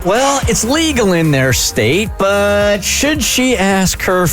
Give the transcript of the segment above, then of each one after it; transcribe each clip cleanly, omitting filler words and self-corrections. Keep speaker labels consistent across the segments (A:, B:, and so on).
A: Well, it's legal in their state, but should she ask her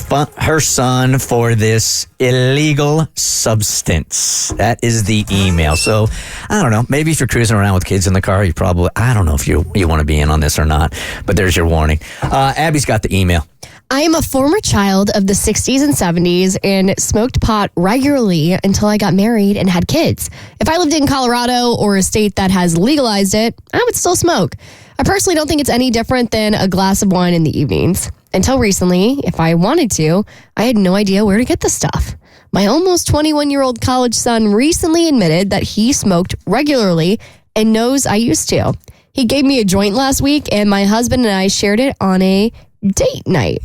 A: son for this illegal substance? That is the email. So, I don't know. Maybe if you're cruising around with kids in the car, I don't know if you want to be in on this or not, but there's your warning. Abby's got the email.
B: I am a former child of the 60s and 70s and smoked pot regularly until I got married and had kids. If I lived in Colorado or a state that has legalized it, I would still smoke. I personally don't think it's any different than a glass of wine in the evenings. Until recently, if I wanted to, I had no idea where to get the stuff. My almost 21-year-old college son recently admitted that he smoked regularly and knows I used to. He gave me a joint last week, and my husband and I shared it on a date night.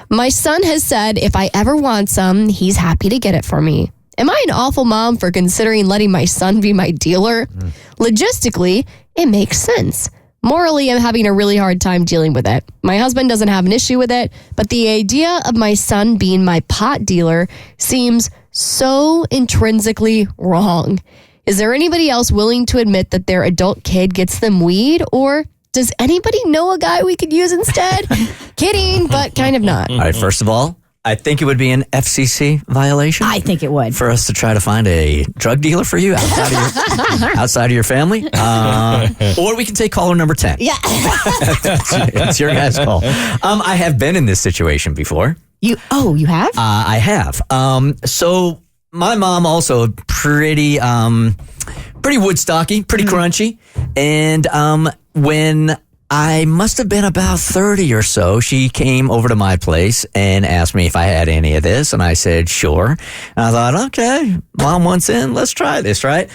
B: My son has said if I ever want some, he's happy to get it for me. Am I an awful mom for considering letting my son be my dealer? Logistically, it makes sense. Morally, I'm having a really hard time dealing with it. My husband doesn't have an issue with it, but the idea of my son being my pot dealer seems so intrinsically wrong. Is there anybody else willing to admit that their adult kid gets them weed, or does anybody know a guy we could use instead? Kidding, but kind of not.
A: All right, first of all, I think it would be an FCC violation.
C: I think it would.
A: For us to try to find a drug dealer for you outside of your family. Or we can take caller number 10.
C: Yeah.
A: It's your guys' call. I have been in this situation before.
C: You have?
A: I have. So my mom also pretty Woodstocky, pretty crunchy. And when I must have been about 30 or so, she came over to my place and asked me if I had any of this. And I said, sure. And I thought, okay, mom wants in. Let's try this, right?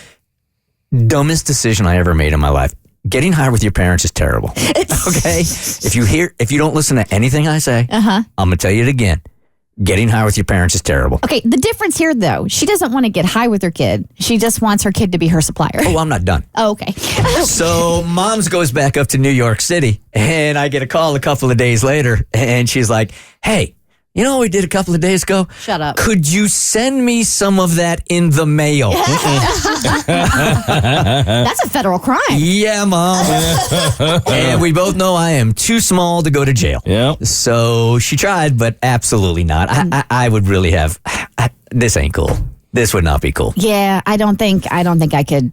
A: Dumbest decision I ever made in my life. Getting high with your parents is terrible. Okay? If you don't listen to anything I say, I'm going to tell you it again. Getting high with your parents is terrible.
C: Okay, the difference here, though, she doesn't want to get high with her kid. She just wants her kid to be her supplier.
A: Oh, I'm not done.
C: Oh, okay.
A: So mom's goes back up to New York City, and I get a call a couple of days later, and she's like, hey, you know what we did a couple of days ago?
C: Shut up.
A: Could you send me some of that in the mail?
C: That's a federal crime.
A: Yeah, Mom. And we both know I am too small to go to jail.
D: Yeah.
A: So she tried, but absolutely not. I would really have. This ain't cool. This would not be cool.
C: Yeah, I don't think I could.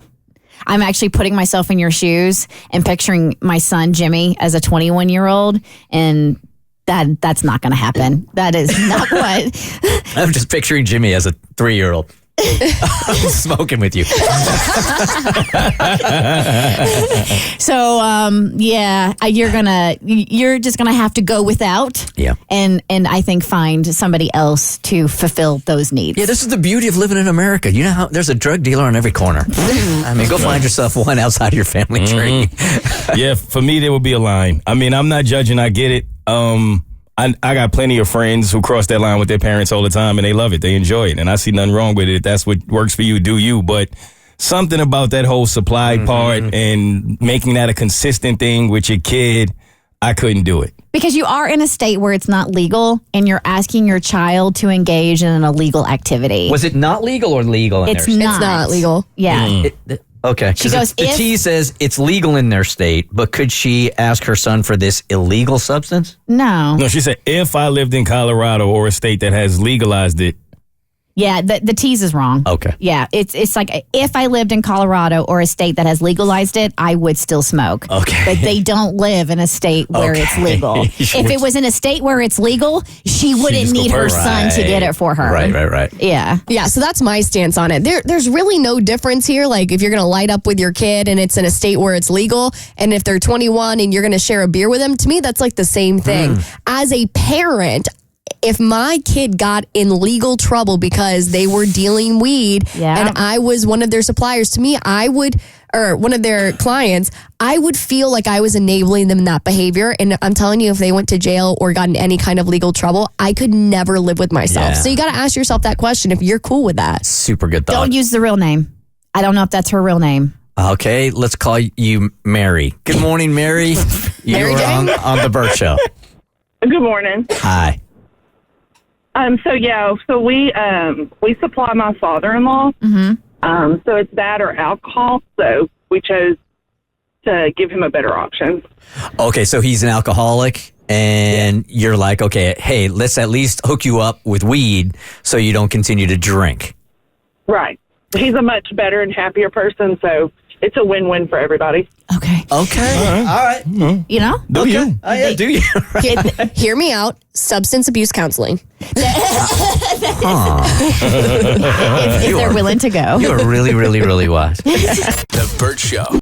C: I'm actually putting myself in your shoes and picturing my son Jimmy as a 21-year-old, and that's not going to happen. That is not what.
A: I'm just picturing Jimmy as a 3-year-old. Smoking with you.
C: So, yeah, you're just gonna have to go without.
A: Yeah.
C: And I think find somebody else to fulfill those needs.
A: Yeah, this is the beauty of living in America. You know how there's a drug dealer on every corner. I mean, go find yourself one outside your family tree.
D: Yeah, for me, there would be a line. I mean, I'm not judging. I get it. I got plenty of friends who cross that line with their parents all the time, and they love it. They enjoy it, and I see nothing wrong with it. If that's what works for you, do you. But something about that whole supply part and making that a consistent thing with your kid, I couldn't do it.
C: Because you are in a state where it's not legal, and you're asking your child to engage in an illegal activity.
A: Was it not legal or legal in
C: It's
A: their state?
C: not.
B: It's not legal.
C: Yeah.
A: Okay.
C: She goes,
A: the T says it's legal in their state, but could she ask her son for this illegal substance?
C: No.
D: No, she said, if I lived in Colorado or a state that has legalized it.
C: Yeah, the tease is wrong.
A: Okay.
C: Yeah, it's like if I lived in Colorado or a state that has legalized it, I would still smoke.
A: Okay.
C: But they don't live in a state where it's legal. If it was in a state where it's legal, she wouldn't need her son to get it for her.
A: Right.
C: Yeah.
B: Yeah, so that's my stance on it. There's really no difference here. Like, if you're going to light up with your kid and it's in a state where it's legal, and if they're 21 and you're going to share a beer with them, to me, that's like the same thing. As a parent, if my kid got in legal trouble because they were dealing weed and I was one of their suppliers, to me, or one of their clients, I would feel like I was enabling them in that behavior. And I'm telling you, if they went to jail or got in any kind of legal trouble, I could never live with myself.
A: Yeah.
B: So you got to ask yourself that question if you're cool with that.
A: Super good thought.
C: Don't use the real name. I don't know if that's her real name.
A: Okay, let's call you Mary. Good morning, Mary.
B: Mary
A: You're
B: Jane?
A: on the Bert Show.
E: Good morning.
A: Hi.
E: So we supply my father-in-law. So it's that or alcohol. So we chose to give him a better option.
A: Okay, so he's an alcoholic, and you're like, okay, hey, let's at least hook you up with weed so you don't continue to drink.
E: Right. He's a much better and happier person, so it's a win-win for everybody.
C: Okay.
A: Okay. All right.
C: You know?
D: Do you?
A: Oh, yeah, do you?
B: Hear me out. Substance abuse counseling.
C: If they're willing to go.
A: You are really, really, really wise.
F: The Bert Show.